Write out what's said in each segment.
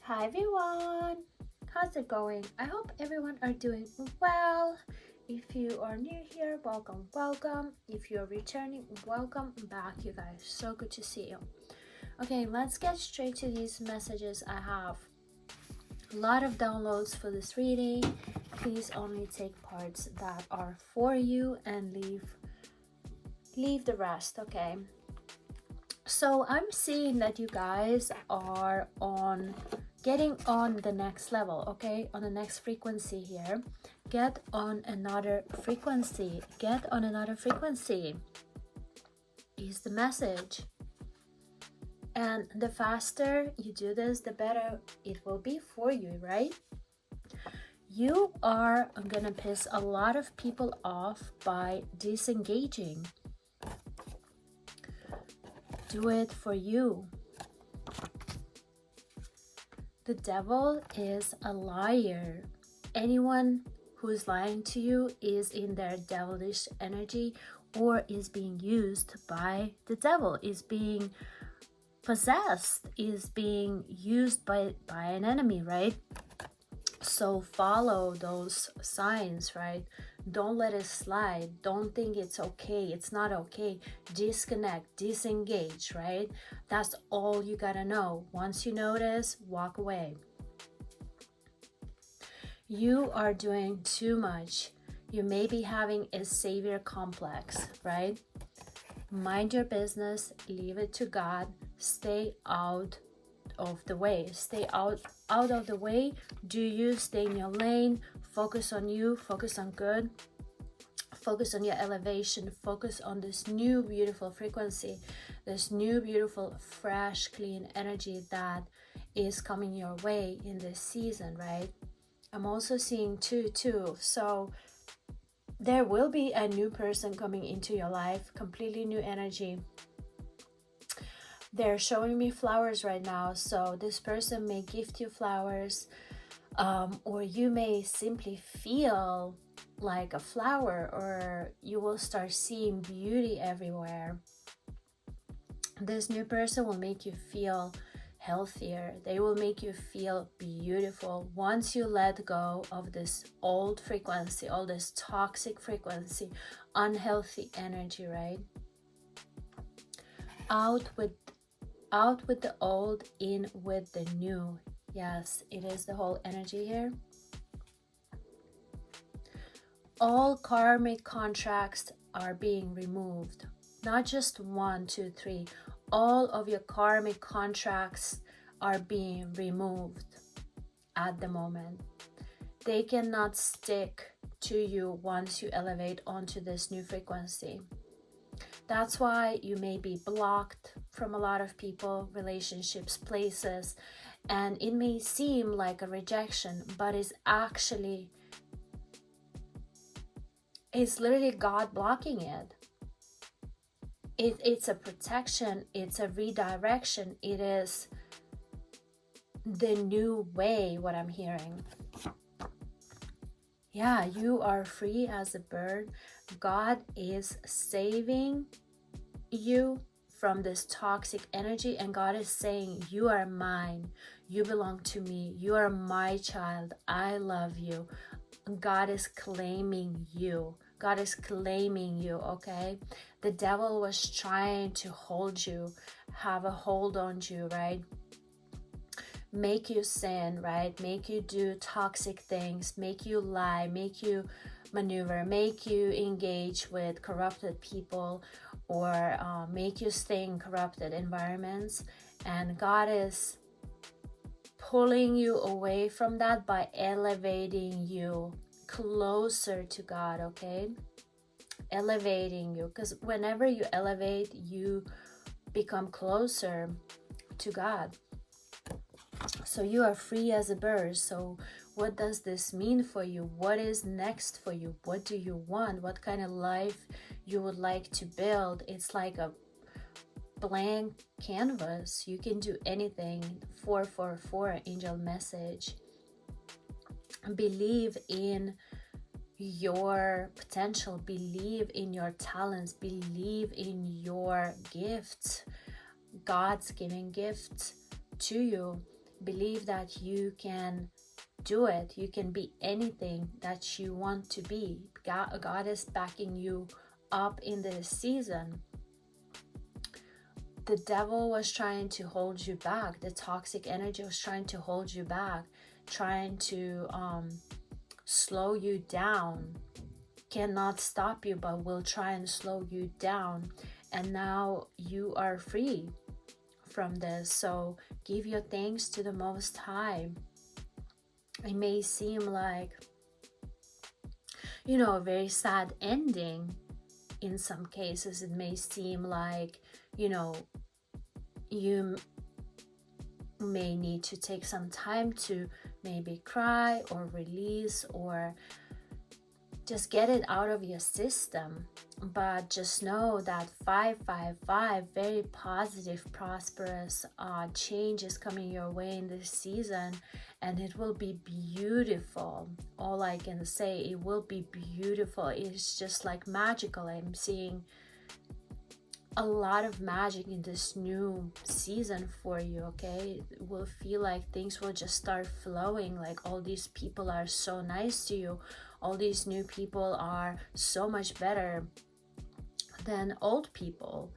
Hi everyone, how's it going? I hope everyone are doing well. If you are new here, welcome. If you're returning, welcome back, you guys. So good to see you. Okay, let's get straight to these messages. I have a lot of downloads for this reading. Please only take parts that are for you and leave the rest, okay? So I'm seeing that you guys are getting on the next level, okay? On the next frequency here. Get on another frequency. Get on another frequency is the message. And the faster you do this, the better it will be for you, right? You are gonna piss a lot of people off by disengaging. Do it for you. The devil is a liar. Anyone who is lying to you is in their devilish energy or is being used by the devil, is being possessed, is being used by an enemy, right? So follow those signs, right? Don't let it slide. Don't think it's okay. It's not okay. Disconnect, disengage, right? That's all you gotta know. Once you notice, walk away. You are doing too much. You may be having a savior complex, right? Mind your business. Leave it to God. Stay out of the way. Stay out of the way. Do you stay in your lane? Focus on you. Focus on good. Focus on your elevation. Focus on this new beautiful frequency, this new beautiful fresh clean energy that is coming your way in this season, right? I'm also seeing two, so there will be a new person coming into your life, completely new energy. They're showing me flowers right now, so this person may gift you flowers, or you may simply feel like a flower, or you will start seeing beauty everywhere. This new person will make you feel healthier. They will make you feel beautiful once you let go of this old frequency, all this toxic frequency, unhealthy energy, right? Out with the old, in with the new. Yes, it is the whole energy here. All karmic contracts are being removed. Not just 1, 2, 3. All of your karmic contracts are being removed at the moment. They cannot stick to you once you elevate onto this new frequency. That's why you may be blocked from a lot of people, relationships, places, and it may seem like a rejection, but it's literally God blocking it. It's a protection, it's a redirection, it is the new way, what I'm hearing. Yeah, you are free as a bird. God is saving you from this toxic energy, and God is saying, you are mine, you belong to me, you are my child, I love you. God is claiming you. God is claiming you, okay? The devil was trying to hold you, have a hold on you, right? Make you sin, right? Make you do toxic things, make you lie, make you maneuver, make you engage with corrupted people, or make you stay in corrupted environments. And God is pulling you away from that by elevating you closer to God, okay? Elevating you, because whenever you elevate, you become closer to God. So you are free as a bird. So what does this mean for you? What is next for you? What do you want? What kind of life you would like to build? It's like a blank canvas. You can do anything. 444 angel message. Believe in your potential, believe in your talents, believe in your gifts. God's giving gifts to you. Believe that you can do it. You can be anything that you want to be. God is backing you up in this season. The devil was trying to hold you back. The toxic energy was trying to hold you back, trying to slow you down. Cannot stop you, but will try and slow you down. And now you are free from this. So give your thanks to the Most High. It may seem like, you know, a very sad ending. In some cases, it may seem like, you know, you may need to take some time to maybe cry or release or just get it out of your system. But just know that 555, very positive, prosperous change is coming your way in this season, and it will be beautiful. All I can say, it will be beautiful. It's just like magical. I'm seeing a lot of magic in this new season for you, okay? It will feel like things will just start flowing, like all these people are so nice to you. All these new people are so much better than old people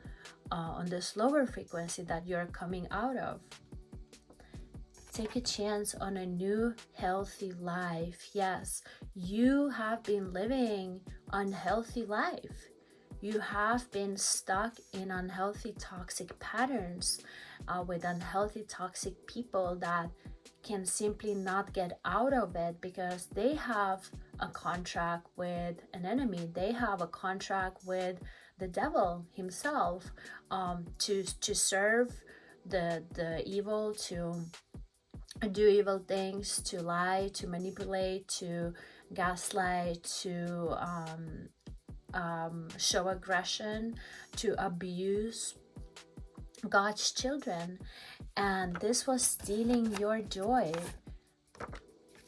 on this lower frequency that you're coming out of. Take a chance on a new healthy life. Yes, you have been living unhealthy life. You have been stuck in unhealthy toxic patterns with unhealthy toxic people that can simply not get out of it because they have a contract with an enemy. They have a contract with the devil himself to serve the evil, to do evil things, to lie, to manipulate, to gaslight, to show aggression, to abuse God's children. And this was stealing your joy.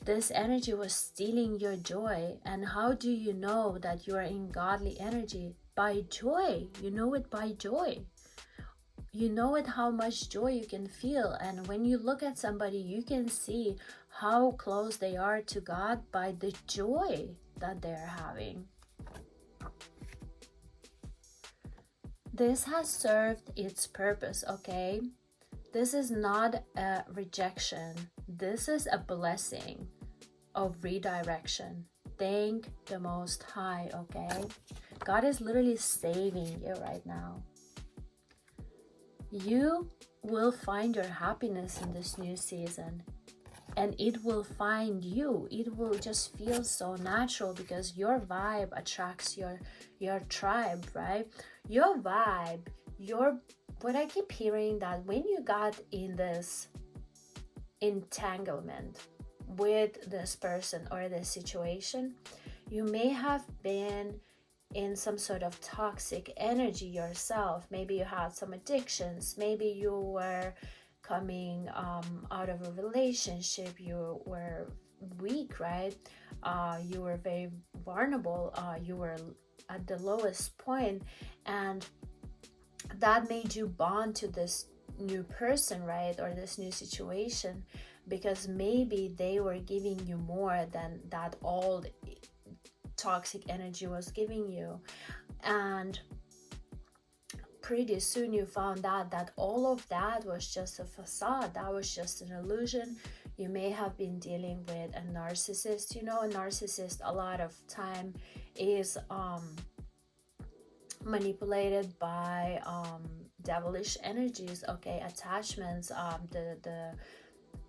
This energy was stealing your joy. And how do you know that you are in godly energy? By joy. You know it by joy. You know it how much joy you can feel. And when you look at somebody, you can see how close they are to God by the joy that they're having. This has served its purpose, okay? This is not a rejection. This is a blessing of redirection. Thank the Most High, okay? God is literally saving you right now. You will find your happiness in this new season. And it will find you. It will just feel so natural because your vibe attracts your tribe, right? Your vibe, what I keep hearing that when you got in this entanglement with this person or this situation, you may have been in some sort of toxic energy yourself. Maybe you had some addictions. Maybe you were coming out of a relationship. You were weak, right? You were very vulnerable. You were at the lowest point, and that made you bond to this new person, right? Or this new situation, because maybe they were giving you more than that old toxic energy was giving you. And pretty soon you found out that all of that was just a facade. That was just an illusion. You may have been dealing with a narcissist. You know, a narcissist a lot of time is manipulated by devilish energies, okay? Attachments,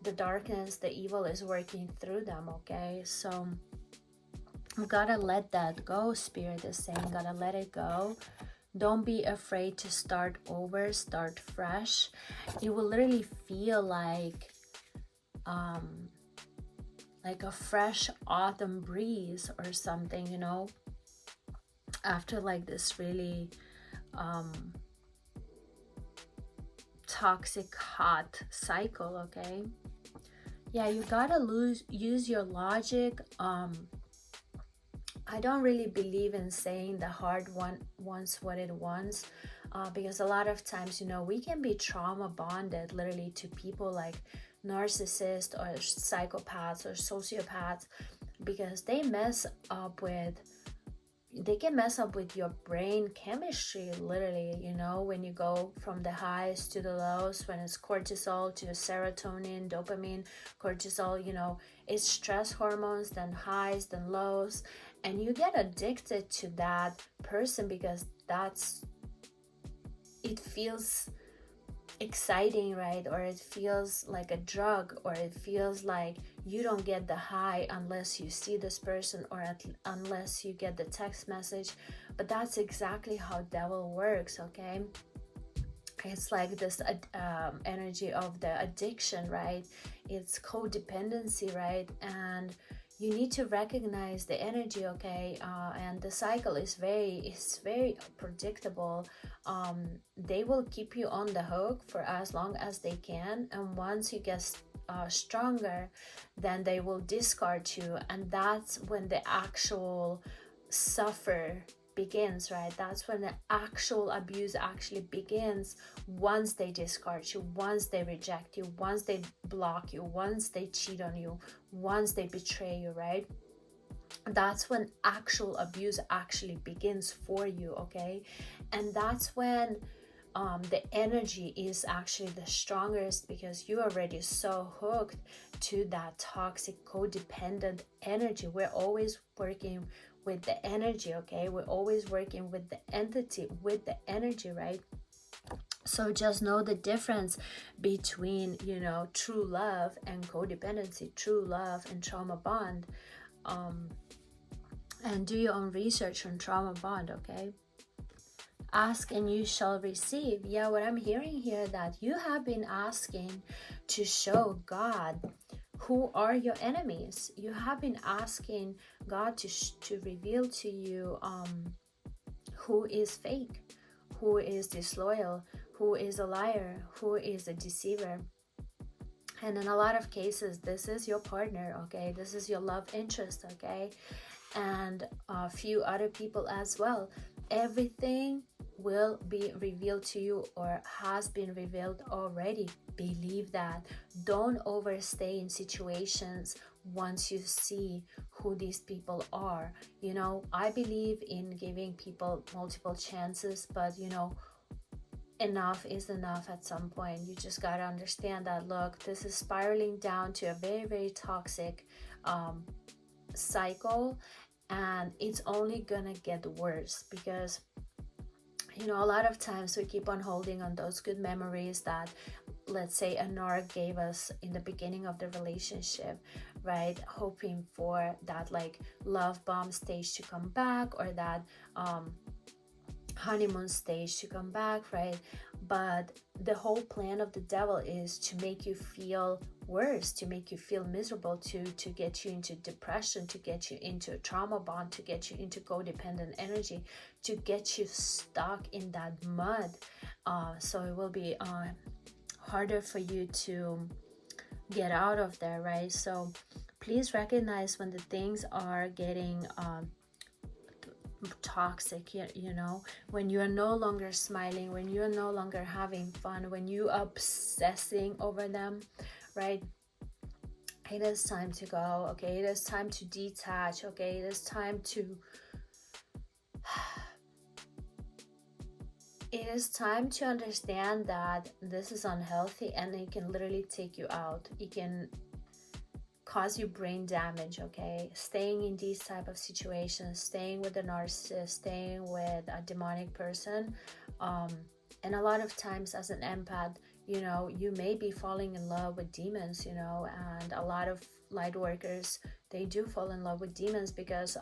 the darkness, the evil is working through them, okay? So you gotta let that go. Spirit is saying, gotta let it go. Don't be afraid to start over, start fresh. It will literally feel like a fresh autumn breeze or something, you know, after like this really toxic hot cycle, okay? Yeah, you gotta use your logic. I don't really believe in saying the heart wants what it wants. because a lot of times, you know, we can be trauma bonded literally to people like narcissists or psychopaths or sociopaths, because they can mess up with your brain chemistry, literally, you know, when you go from the highs to the lows, when it's cortisol to serotonin, dopamine, cortisol, you know, it's stress hormones, then highs, then lows, and you get addicted to that person because it feels exciting, right? Or it feels like a drug, or it feels like you don't get the high unless you see this person, or unless you get the text message. But that's exactly how devil works, okay? It's like this energy of the addiction, right? It's codependency, right? And you need to recognize the energy, okay? And the cycle is very predictable. They will keep you on the hook for as long as they can, and once you get stronger, then they will discard you, and that's when the actual suffer begins, right? That's when the actual abuse actually begins, once they discard you, once they reject you, once they block you, once they cheat on you, once they betray you, right? That's when actual abuse actually begins for you, okay? And that's when the energy is actually the strongest, because you're already so hooked to that toxic codependent energy. We're always working with the energy, okay? We're always working with the entity, with the energy, right? So just know the difference between, you know, true love and codependency, true love and trauma bond. And do your own research on trauma bond, okay? Ask and you shall receive. Yeah, what I'm hearing here, that you have been asking to show God who are your enemies. You have been asking God to reveal to you who is fake, who is disloyal, who is a liar, who is a deceiver. And in a lot of cases, this is your partner, okay? This is your love interest, okay? And a few other people as well. Everything will be revealed to you, or has been revealed already. Believe that. Don't overstay in situations once you see who these people are. You know, I believe in giving people multiple chances, but you know, enough is enough at some point. You just got to understand that, look, this is spiraling down to a very toxic cycle, and it's only gonna get worse, because you know, a lot of times we keep on holding on those good memories that, let's say, a narc gave us in the beginning of the relationship, right? Hoping for that like love bomb stage to come back, or that honeymoon stage to come back, right? But the whole plan of the devil is to make you feel worse, to make you feel miserable, to get you into depression, to get you into a trauma bond, to get you into codependent energy, to get you stuck in that mud. So it will be harder for you to get out of there, right? So please recognize when the things are getting toxic, you know, when you are no longer smiling, when you are no longer having fun, when you are obsessing over them, right? It is time to go, okay? It is time to detach, okay? It is time to it is time to understand that this is unhealthy, and it can literally take you out. It can cause you brain damage, okay? Staying in these type of situations, staying with a narcissist, staying with a demonic person, and a lot of times as an empath, you know, you may be falling in love with demons, you know, and a lot of light workers, they do fall in love with demons because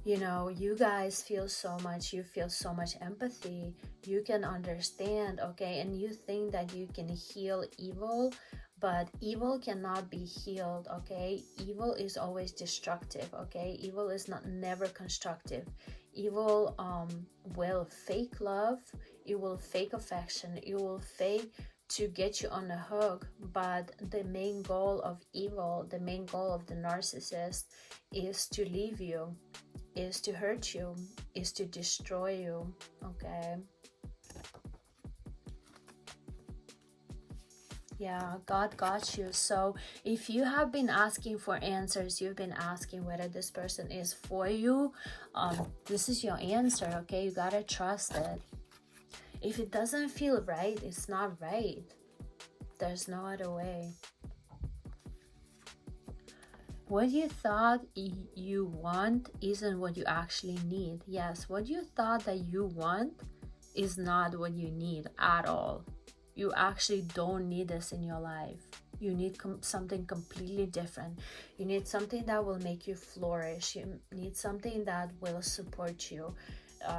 you know, you guys feel so much, you feel so much empathy, you can understand, okay? And you think that you can heal evil, but evil cannot be healed, okay? Evil is always destructive, okay? Evil is never constructive. Evil will fake love, it will fake affection, it will fake to get you on the hook. But the main goal of evil, the main goal of the narcissist is to leave you, is to hurt you, is to destroy you, okay? Yeah, God got you. So if you have been asking for answers, you've been asking whether this person is for you, this is your answer, okay? You gotta trust it. If it doesn't feel right, it's not right. There's no other way. What you thought you want isn't what you actually need. Yes, what you thought that you want is not what you need at all. You actually don't need this in your life. You need something completely different. You need something that will make you flourish. You need something that will support you,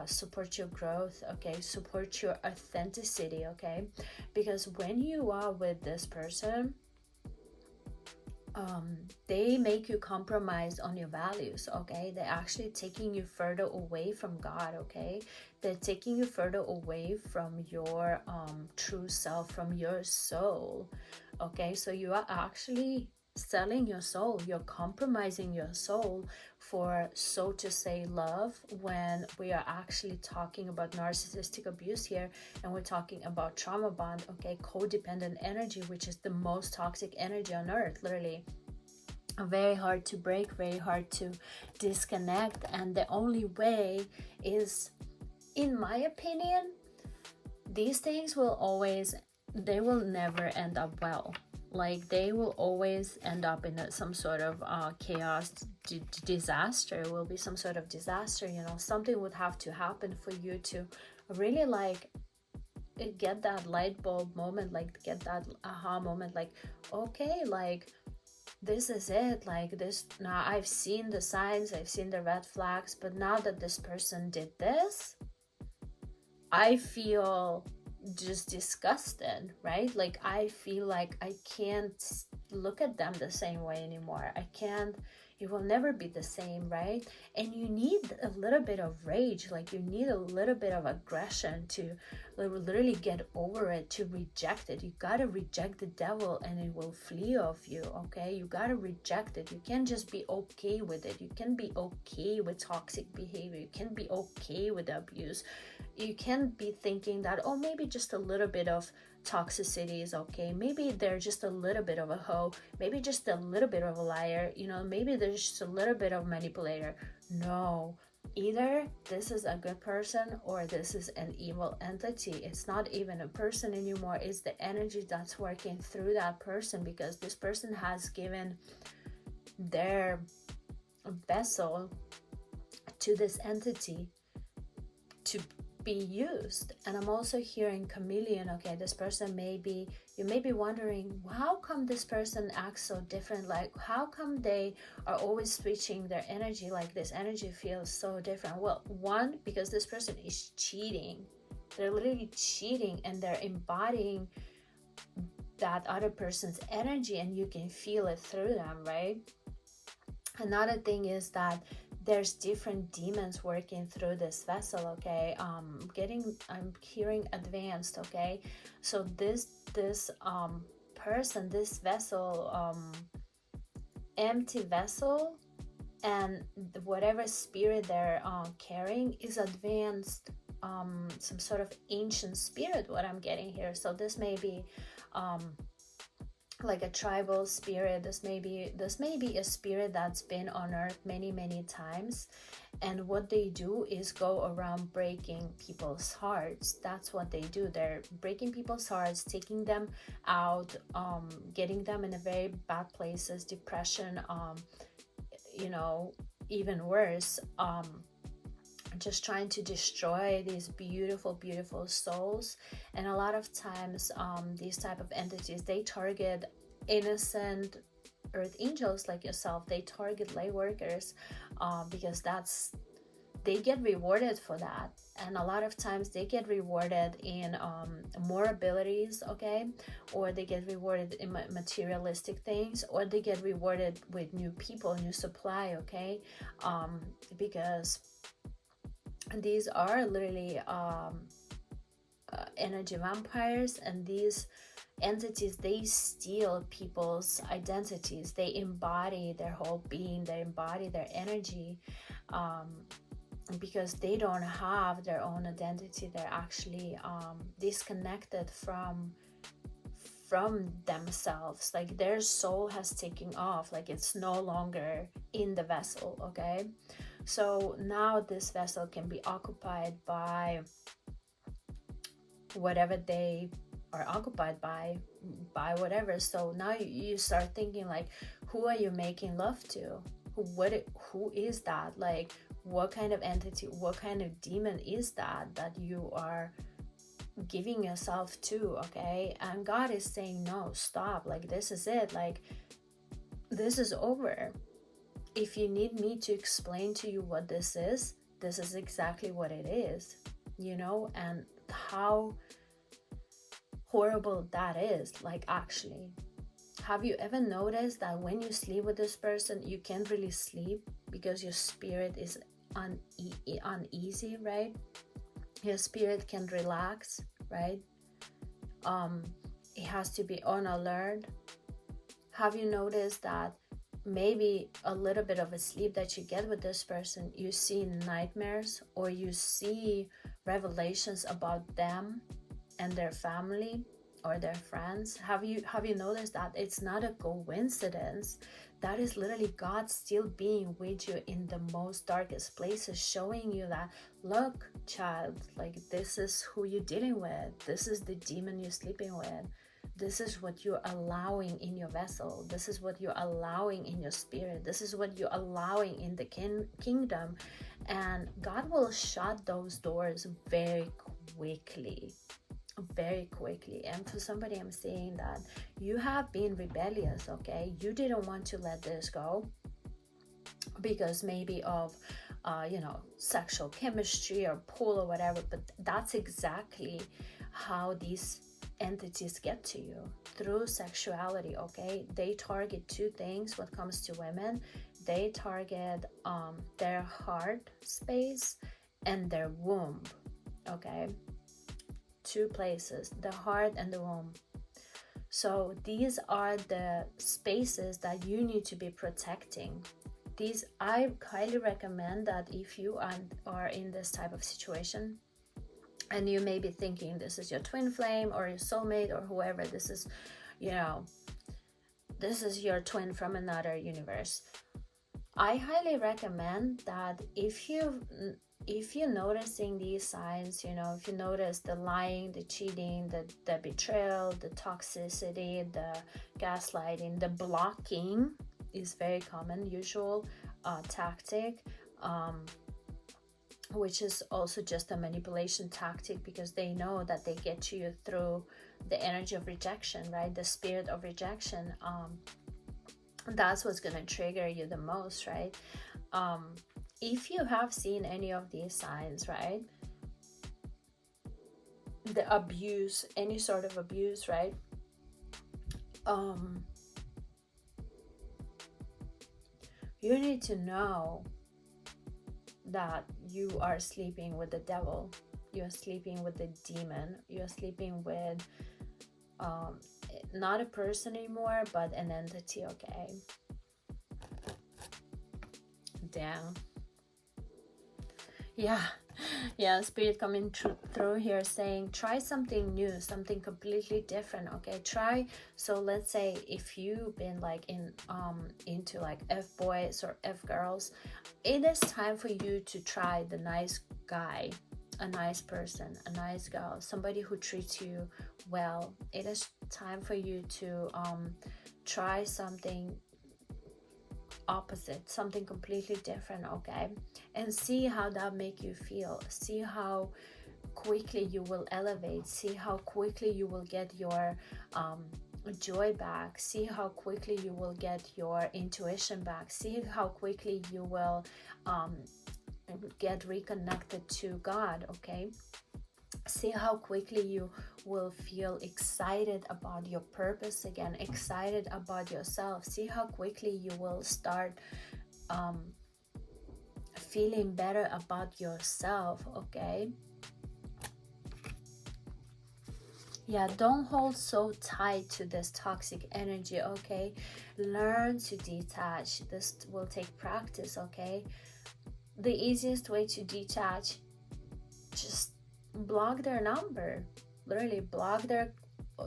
support your growth, okay? Support your authenticity, okay? Because when you are with this person, they make you compromise on your values, okay? They're actually taking you further away from God, okay? They're taking you further away from your true self, from your soul, okay? So you are actually selling your soul. You're compromising your soul for, so to say, love, when we are actually talking about narcissistic abuse here, and we're talking about trauma bond, okay? Codependent energy, which is the most toxic energy on earth, literally. Very hard to break, very hard to disconnect, and the only way is, in my opinion, these things will always, they will never end up well. Like, they will always end up in some sort of chaos, disaster. It will be some sort of disaster, you know. Something would have to happen for you to really like get that light bulb moment, like get that aha moment, like, okay, like, this is it, like, this, now I've seen the signs, I've seen the red flags, but now that this person did this, I feel just disgusted, right? Like, I feel like I can't look at them the same way anymore. I can't, it will never be the same, right? And you need a little bit of rage, like you need a little bit of aggression to literally get over it, to reject it. You gotta reject the devil and it will flee off you, okay? You gotta reject it. You can't just be okay with it. You can be okay with toxic behavior. You can be okay with abuse. You can't be thinking that, oh, maybe just a little bit of toxicity is okay. Maybe they're just a little bit of a hoe. Maybe just a little bit of a liar. You know, maybe there's just a little bit of manipulator. No. Either this is a good person or this is an evil entity. It's not even a person anymore. It's the energy that's working through that person, because this person has given their vessel to this entity to be used. And I'm also hearing chameleon, okay? This person may be, you may be wondering, how come this person acts so different? Like, how come they are always switching their energy? Like, this energy feels so different. Well, one, because this person is cheating. They're literally cheating, and they're embodying that other person's energy, and you can feel it through them, right? Another thing is that there's different demons working through this vessel, okay? I'm hearing advanced, okay? So this person, this vessel, empty vessel, and whatever spirit they're carrying is advanced, some sort of ancient spirit, what I'm getting here. So this may be like a tribal spirit. This may be a spirit that's been on earth many times, and what they do is go around breaking people's hearts. That's what they do. They're breaking people's hearts, taking them out, getting them in a very bad places, depression, you know, even worse, just trying to destroy these beautiful souls. And a lot of times these type of entities, they target innocent earth angels like yourself. They target light workers because they get rewarded for that. And a lot of times they get rewarded in more abilities, okay? Or they get rewarded in materialistic things, or they get rewarded with new people, new supply, okay? Because these are literally energy vampires, and these entities, they steal people's identities. They embody their whole being, they embody their energy, because they don't have their own identity. They're actually disconnected from themselves. Like their soul has taken off, like it's no longer in the vessel. Okay, so now this vessel can be occupied by whatever they are occupied by whatever. So now you start thinking like, who are you making love to? Who is that? Like, what kind of entity, what kind of demon is that you are giving yourself to? Okay, and God is saying, no, stop. Like, this is it. Like, this is over. If you need me to explain to you what this is exactly what it is, you know. And how horrible that is. Like, actually, have you ever noticed that when you sleep with this person, you can't really sleep because your spirit is uneasy, right? Your spirit can relax, right? It has to be on alert. Have you noticed that maybe a little bit of a sleep that you get with this person, you see nightmares, or you see revelations about them and their family or their friends? Have you noticed that it's not a coincidence? That is literally God still being with you in the most darkest places, showing you that, look, child, like, this is who you're dealing with. This is the demon you're sleeping with. This is what you're allowing in your vessel. This is what you're allowing in your spirit. This is what you're allowing in the kingdom. And God will shut those doors very quickly. Very quickly. And for somebody, I'm saying that you have been rebellious. Okay, you didn't want to let this go because maybe of sexual chemistry or pull or whatever. But that's exactly how these entities get to you, through sexuality. Okay, they target two things when it comes to women. They target their heart space and their womb. Okay, two places, the heart and the womb. So these are the spaces that you need to be protecting. These, I highly recommend that if you are in this type of situation, and you may be thinking this is your twin flame or your soulmate or whoever, this is, this is your twin from another universe. I highly recommend that if you're noticing these signs, if you notice the lying, the cheating, the betrayal, the toxicity, the gaslighting, the blocking is very common, usual tactic, which is also just a manipulation tactic, because they know that they get to you through the energy of rejection, right? The spirit of rejection. That's what's going to trigger you the most, right? If you have seen any of these signs, right? The abuse, any sort of abuse, right? You need to know that you are sleeping with the devil. You're sleeping with the demon. You're sleeping with not a person anymore, but an entity. Okay, damn. Yeah, spirit coming through here saying try something new, something completely different. Okay, try. So let's say if you've been like into like F boys or F girls, it is time for you to try the nice guy, a nice person, a nice girl, somebody who treats you well. It is time for you to try something opposite, something completely different. Okay, and see how that make you feel. See how quickly you will elevate. See how quickly you will get your joy back. See how quickly you will get your intuition back. See how quickly you will get reconnected to God. Okay, see how quickly you will feel excited about your purpose again, excited about yourself. See how quickly you will start feeling better about yourself. Okay, Yeah, don't hold so tight to this toxic energy, okay? Learn to detach. This will take practice, okay? The easiest way to detach, just block their number. Literally block their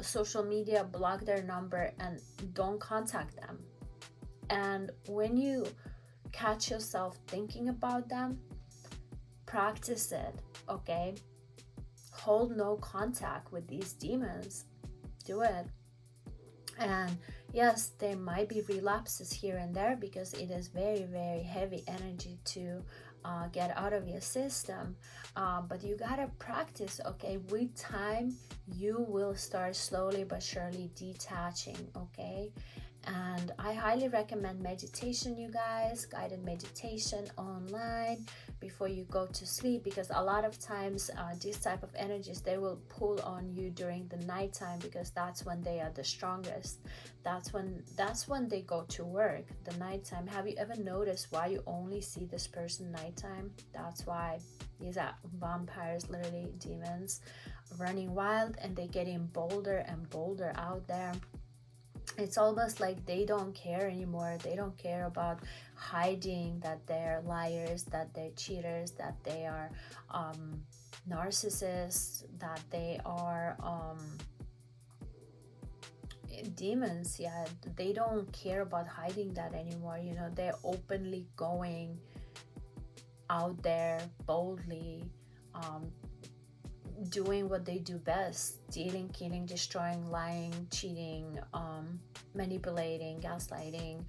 social media, block their number, and don't contact them. And when you catch yourself thinking about them, practice it, okay? Hold no contact with these demons. Do it. And yes, there might be relapses here and there because it is very, very heavy energy to get out of your system, but you gotta practice, okay? With time you will start slowly but surely detaching, okay? And I highly recommend meditation, you guys, guided meditation online before you go to sleep, because a lot of times these type of energies, they will pull on you during the nighttime, because that's when they are the strongest. That's when they go to work, the nighttime. Have you ever noticed why you only see this person nighttime? That's why. These are vampires, literally demons running wild, and they getting bolder and bolder out there. It's almost like they don't care anymore. They don't care about hiding that they're liars, that they're cheaters, that they are narcissists, that they are demons. Yeah, they don't care about hiding that anymore. You know, they're openly going out there boldly, doing what they do best: stealing, killing, destroying, lying, cheating, manipulating, gaslighting,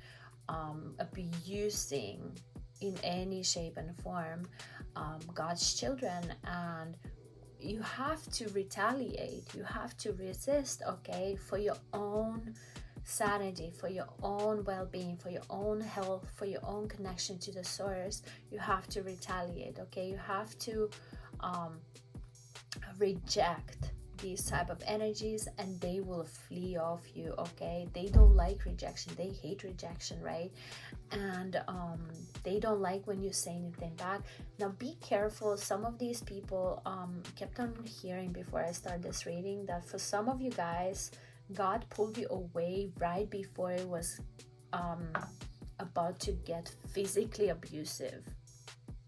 abusing in any shape and form God's children. And you have to retaliate, you have to resist, okay? For your own sanity, for your own well-being, for your own health, for your own connection to the source, you have to retaliate, okay? You have to reject these type of energies, and they will flee off you, okay? They don't like rejection, they hate rejection, right? And they don't like when you say anything back. Now be careful. Some of these people, kept on hearing before I start this reading, that for some of you guys, God pulled you away right before it was about to get physically abusive.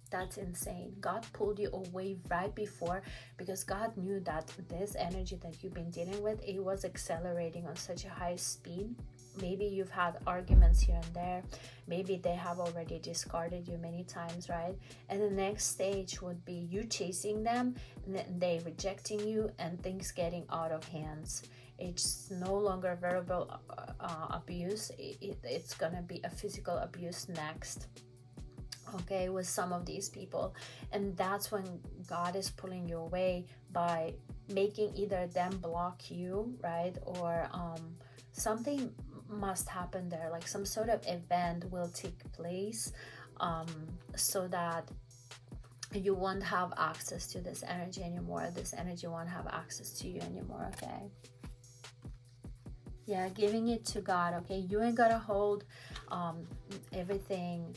That's insane. God pulled you away right before, because God knew that this energy that you've been dealing with, it was accelerating on such a high speed. Maybe you've had arguments here and there. Maybe they have already discarded you many times, right? And the next stage would be you chasing them, and they rejecting you, and things getting out of hands. It's no longer verbal abuse. It's gonna be a physical abuse next, okay, with some of these people. And that's when God is pulling you away by making either them block you, right? Or something must happen there, like some sort of event will take place, so that you won't have access to this energy anymore. This energy won't have access to you anymore, okay? Yeah, giving it to God, okay? You ain't gotta hold everything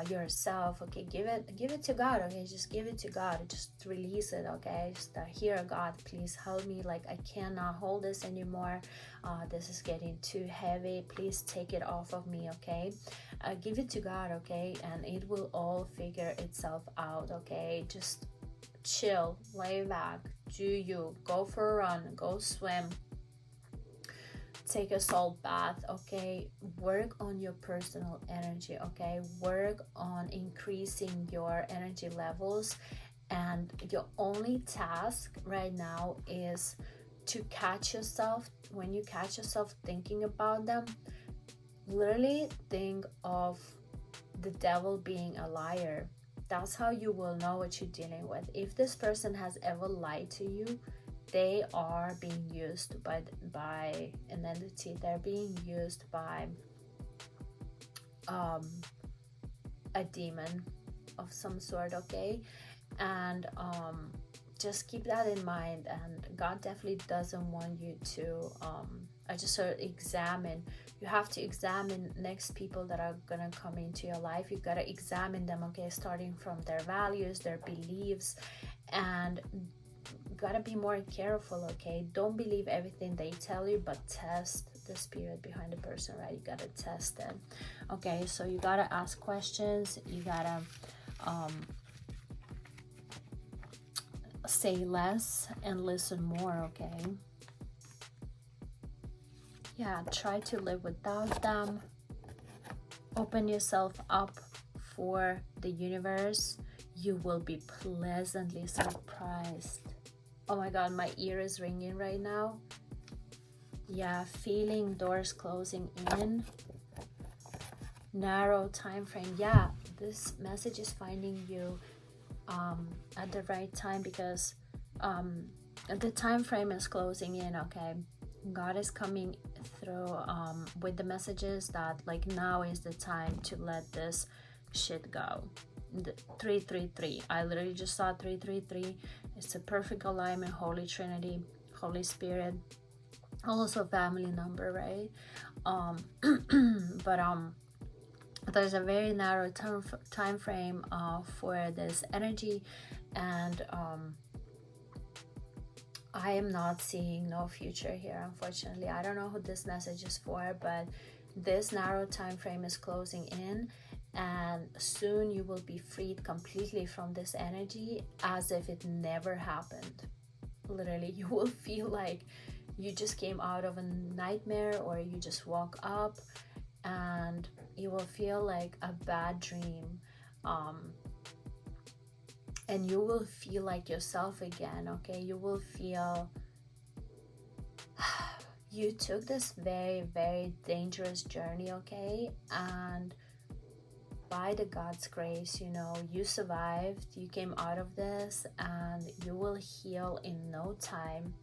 yourself, okay? Give it to God, okay? Just give it to God, just release it, okay? Just here, God, please help me, like I cannot hold this anymore. This is getting too heavy, please take it off of me, okay? Give it to God, okay? And it will all figure itself out, okay? Just chill, lay back, do you, go for a run, go swim, take a salt bath, okay? Work on your personal energy, okay? Work on increasing your energy levels, and your only task right now is to catch yourself. When you catch yourself thinking about them, literally think of the devil being a liar. That's how you will know what you're dealing with. If this person has ever lied to you, they are being used by an entity. They're being used by a demon of some sort, okay? And just keep that in mind. And God definitely doesn't want you to I just sort of examine. You have to examine next people that are gonna come into your life. You gotta examine them, okay? Starting from their values, their beliefs, and gotta be more careful, okay? Don't believe everything they tell you, but test the spirit behind the person, right? You gotta test it. Okay, so you gotta ask questions. You gotta say less and listen more, okay? Yeah, try to live without them. Open yourself up for the universe. You will be pleasantly surprised. Oh my god, my ear is ringing right now. Yeah, feeling doors closing in. Narrow time frame. Yeah, this message is finding you at the right time, because the time frame is closing in, okay? God is coming through with the messages that like now is the time to let this shit go. The 333, I literally just saw 333. It's a perfect alignment, Holy Trinity, Holy Spirit, also family number, right? But there's a very narrow time frame for this energy, and I am not seeing no future here, unfortunately. I don't know who this message is for, but this narrow time frame is closing in, and soon you will be freed completely from this energy as if it never happened. Literally, you will feel like you just came out of a nightmare, or you just woke up, and you will feel like a bad dream, and you will feel like yourself again, okay? You will feel you took this very, very dangerous journey, okay? And by the God's grace, you know, you survived, you came out of this, and you will heal in no time.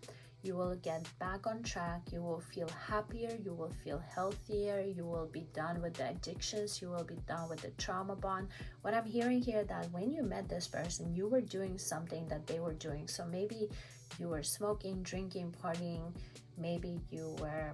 You will get back on track. You will feel happier. You will feel healthier. You will be done with the addictions. You will be done with the trauma bond. What I'm hearing here, that when you met this person, you were doing something that they were doing. So maybe you were smoking, drinking, partying. Maybe you were,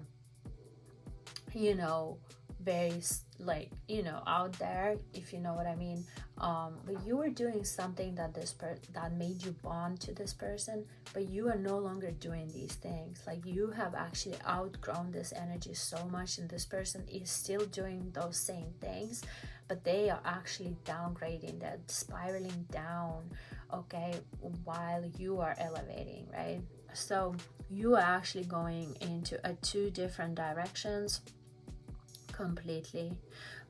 you know, very like, you know, out there, if you know what I mean. But you were doing something that that made you bond to this person, but you are no longer doing these things. Like, you have actually outgrown this energy so much, and this person is still doing those same things, but they are actually downgrading, they're spiraling down, okay, while you are elevating, right? So you are actually going into two different directions completely,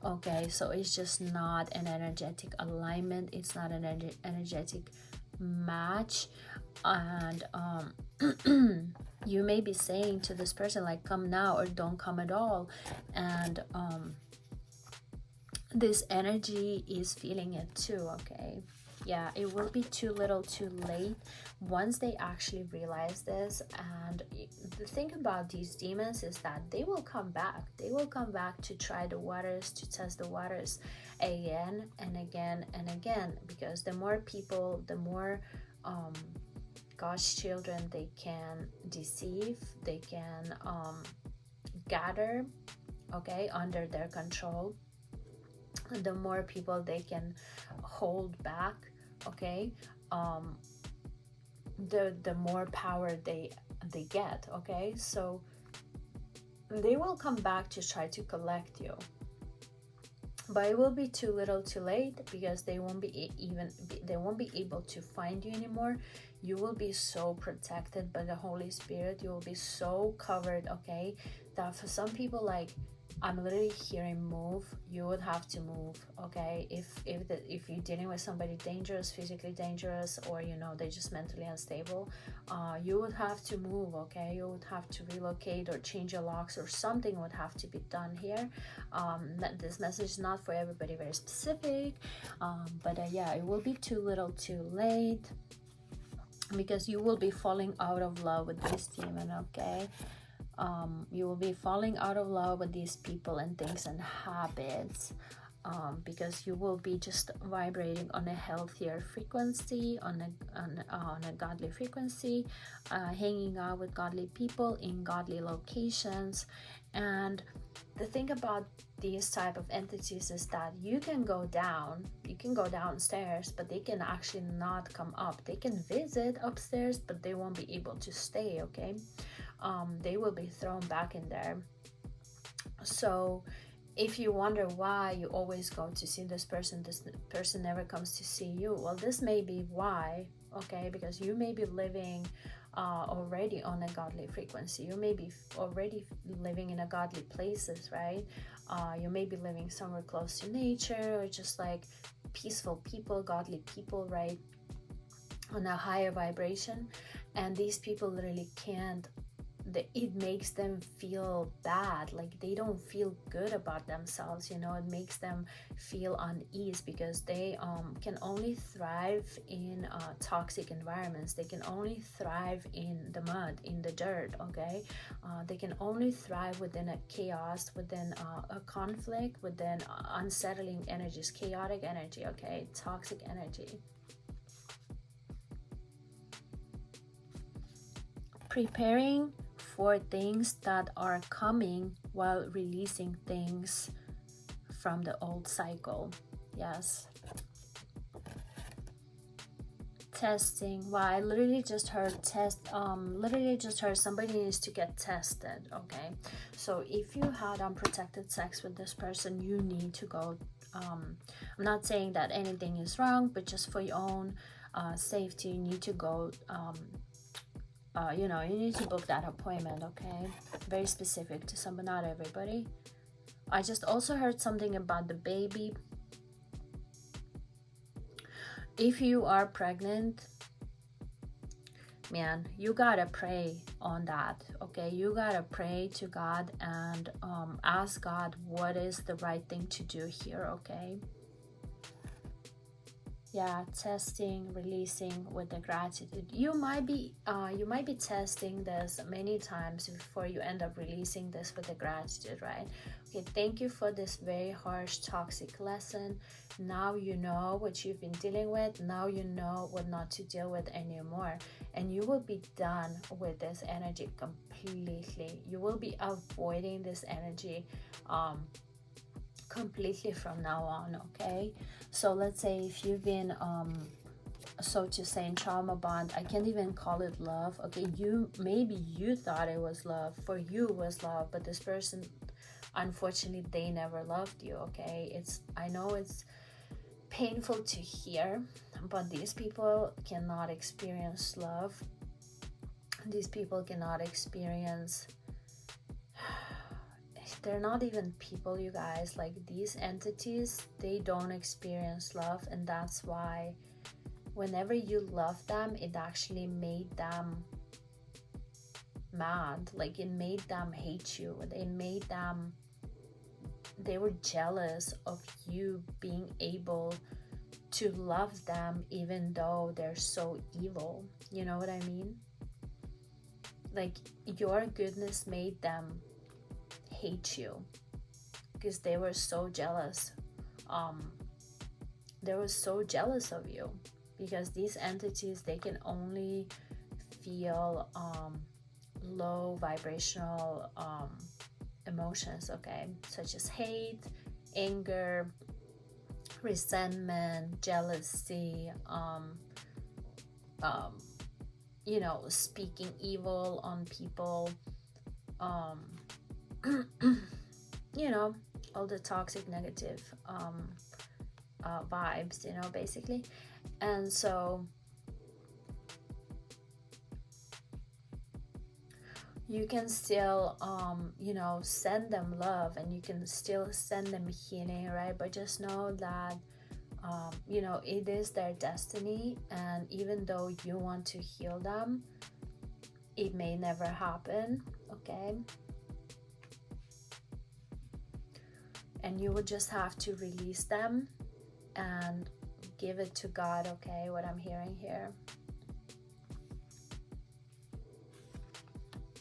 okay? So it's just not an energetic alignment, it's not an energetic match. And you may be saying to this person like, come now or don't come at all, and this energy is feeling it too, okay? Yeah, it will be too little too late once they actually realize this. And the thing about these demons is that they will come back. They will come back to try the waters, to test the waters again and again and again, because the more people, the more God's children they can deceive, they can gather, okay, under their control, and the more people they can hold back, okay, the more power they get, okay? So they will come back to try to collect you, but it will be too little too late, because they won't be able to find you anymore. You will be so protected by the Holy Spirit, you will be so covered, okay, that for some people, like, I'm literally hearing move. You would have to move, okay? If you're dealing with somebody dangerous, physically dangerous, or you know they're just mentally unstable, you would have to move, okay? You would have to relocate or change your locks, or something would have to be done here. This message is not for everybody, very specific, but yeah, it will be too little too late, because you will be falling out of love with this demon, okay? You will be falling out of love with these people and things and habits. because you will be just vibrating on a healthier frequency, on a godly frequency, hanging out with godly people in godly locations. And the thing about these type of entities is that you can go downstairs, but they can actually not come up. They can visit upstairs, but they won't be able to stay, okay? They will be thrown back in there. So if you wonder why you always go to see this person never comes to see you, well, this may be why, okay? Because you may be living already on a godly frequency. You may be already living in a godly places, right? You may be living somewhere close to nature, or just like peaceful people, godly people, right? On a higher vibration. And these people literally can't, it makes them feel bad, like they don't feel good about themselves, you know. It makes them feel unease because they can only thrive in toxic environments. They can only thrive in the mud, in the dirt, okay? They can only thrive within a chaos, within a conflict, within unsettling energies, chaotic energy, okay? Toxic energy. Preparing for things that are coming while releasing things from the old cycle. Yes. Testing. Wow, I literally just heard somebody needs to get tested, okay? So if you had unprotected sex with this person, you need to go. I'm not saying that anything is wrong, but just for your own safety, you need to go. You know, you need to book that appointment, okay? Very specific to some, but not everybody. I just also heard something about the baby. If you are pregnant, man, you gotta pray on that, okay? You gotta pray to God and ask God what is the right thing to do here, okay? Yeah, testing, releasing with the gratitude. You might be testing this many times before you end up releasing this with the gratitude, right? Okay, thank you for this very harsh, toxic lesson. Now you know what you've been dealing with. Now you know what not to deal with anymore. And you will be done with this energy completely. You will be avoiding this energy completely from now on, okay? So let's say if you've been so to say in trauma bond, I can't even call it love, okay? Maybe you thought it was love, for you it was love, but this person, unfortunately, they never loved you, okay? I know it's painful to hear, but these people cannot experience love. These people cannot experience, they're not even people, you guys. Like, these entities, they don't experience love, and that's why whenever you love them, it actually made them mad. Like, it made them hate you. They were jealous of you being able to love them even though they're so evil. You know what I mean? Like, your goodness made them hate you because they were so jealous. They were so jealous of you because these entities, they can only feel low vibrational emotions, okay, such as hate, anger, resentment, jealousy, you know, speaking evil on people, you know, all the toxic, negative vibes, you know, basically. And so you can still you know, send them love, and you can still send them healing, right? But just know that you know, it is their destiny, and even though you want to heal them, it may never happen, okay? And you will just have to release them and give it to God, okay? What I'm hearing here.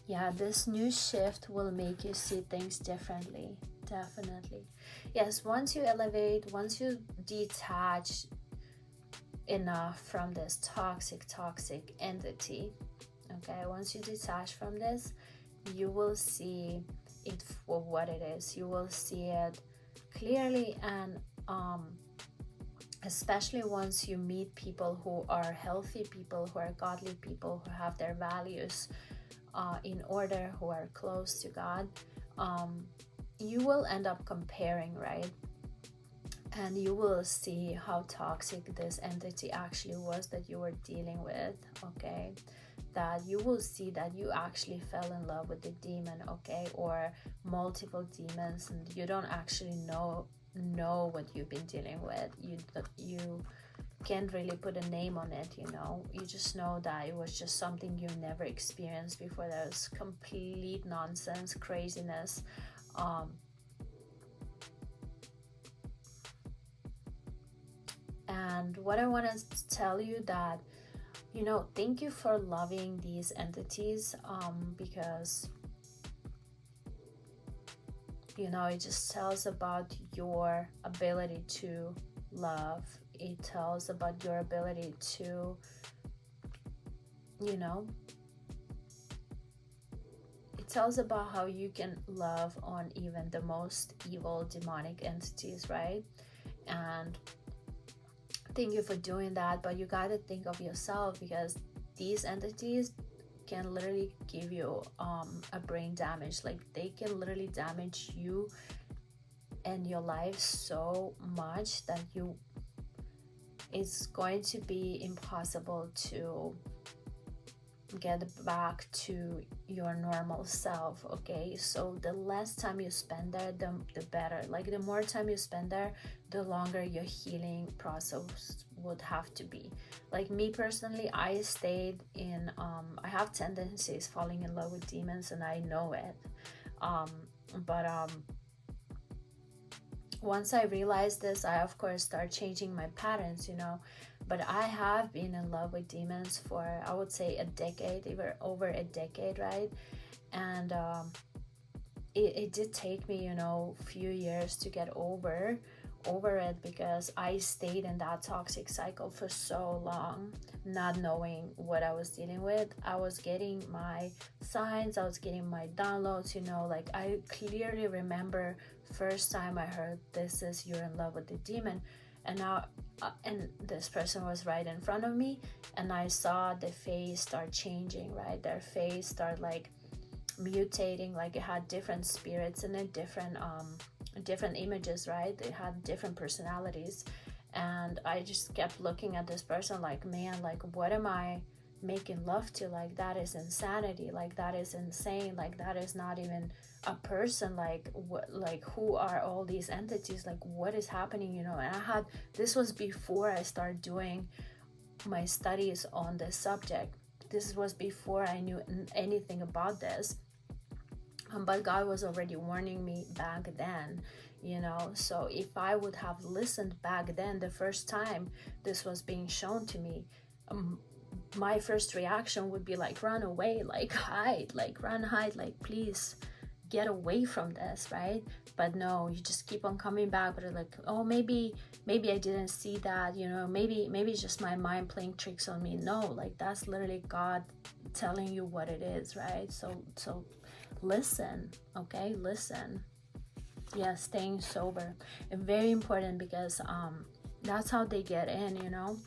Yeah, this new shift will make you see things differently. Definitely. Yes, once you elevate, once you detach enough from this toxic entity, okay, once you detach from this, you will see it for what it is. You will see it clearly, and especially once you meet people who are healthy people, who are godly people, who have their values in order, who are close to God, you will end up comparing, right? And you will see how toxic this entity actually was that you were dealing with, okay? That you will see that you actually fell in love with the demon, okay? Or multiple demons, and you don't actually know what you've been dealing with. You can't really put a name on it, you know. You just know that it was just something you never experienced before. That was complete nonsense, craziness. And what I want to tell you that, you know, thank you for loving these entities, because, you know, it just tells about your ability to love. It tells about your ability to, you know, it tells about how you can love on even the most evil demonic entities, right? And thank you for doing that, but you got to think of yourself, because these entities can literally give you a brain damage. Like, they can literally damage you and your life so much that it's going to be impossible to get back to your normal self, okay? So the less time you spend there, the better. Like, the more time you spend there, the longer your healing process would have to be. Like, me personally, I stayed in I have tendencies falling in love with demons, and I know it, but once I realized this, I of course start changing my patterns, you know. But I have been in love with demons for, I would say, a decade, even over a decade, right? And it did take me, you know, a few years to get over it, because I stayed in that toxic cycle for so long, not knowing what I was dealing with. I was getting my signs, I was getting my downloads, you know. Like, I clearly remember first time I heard, "This is, you're in love with the demon." And now and this person was right in front of me, and I saw the face start changing, right? Their face start like mutating, like it had different spirits in it, different images, right? They had different personalities. And I just kept looking at this person like, man, like, what am I making love to? Like, that is insanity. Like, that is insane. Like, that is not even a person. Like, what, like, who are all these entities? Like, what is happening, you know? And this was before I started doing my studies on this subject. This was before I knew anything about this. But God was already warning me back then, you know. So if I would have listened back then, the first time this was being shown to me, my first reaction would be like, run away, like hide, like run, hide, like please get away from this, right? But no, you just keep on coming back. But like, oh, maybe I didn't see that, you know, maybe it's just my mind playing tricks on me. No, like, that's literally God telling you what it is, right? So listen, okay? Listen. Yeah, staying sober. And very important, because that's how they get in, you know.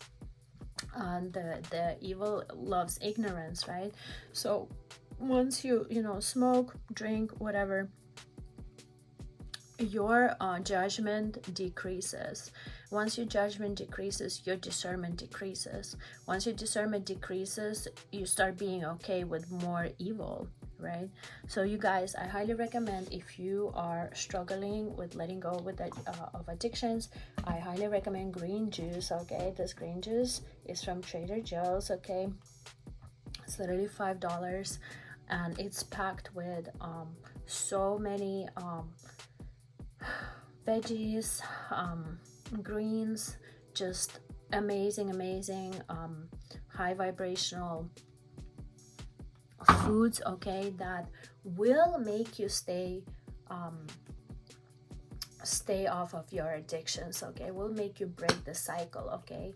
The evil loves ignorance, right? So once you know, smoke, drink, whatever, your judgment decreases. Once your judgment decreases, your discernment decreases. Once your discernment decreases, you start being okay with more evil, right? So you guys, I highly recommend, if you are struggling with letting go with of addictions, I highly recommend green juice, okay? This green juice is from Trader Joe's, okay? It's literally $5, and it's packed with so many veggies, greens, just amazing high vibrational foods, okay, that will make you stay stay off of your addictions, okay? Will make you break the cycle, okay?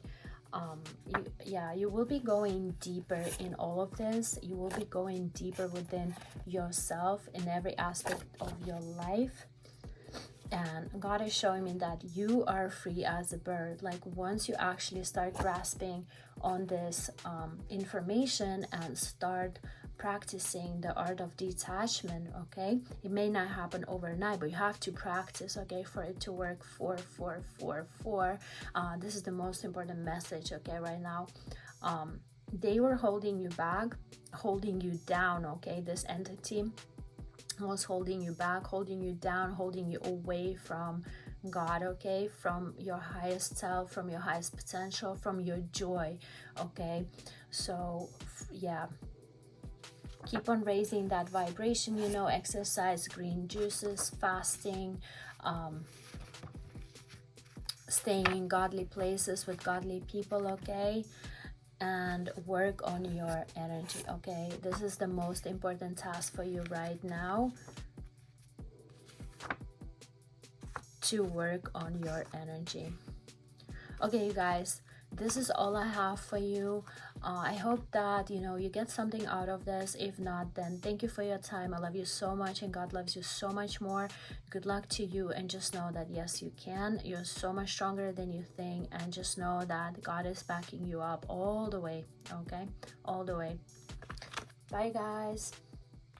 You will be going deeper in all of this. You will be going deeper within yourself in every aspect of your life. And God is showing me that you are free as a bird. Like once you actually start grasping on this information and start practicing the art of detachment, okay, it may not happen overnight, but you have to practice, okay, for it to work. This is the most important message, okay, right now. They were holding you back, holding you down, okay? This entity was holding you back, holding you down, holding you away from God, okay, from your highest self, from your highest potential, from your joy, okay? So yeah, keep on raising that vibration, you know, exercise, green juices, fasting, staying in godly places with godly people, okay? And work on your energy, okay? This is the most important task for you right now, to work on your energy. Okay, you guys, this is all I have for you. I hope that, you know, you get something out of this. If not, then thank you for your time. I love you so much, and God loves you so much more. Good luck to you, and just know that yes, you can. You're so much stronger than you think, and just know that God is backing you up all the way, okay? All the way. Bye, guys.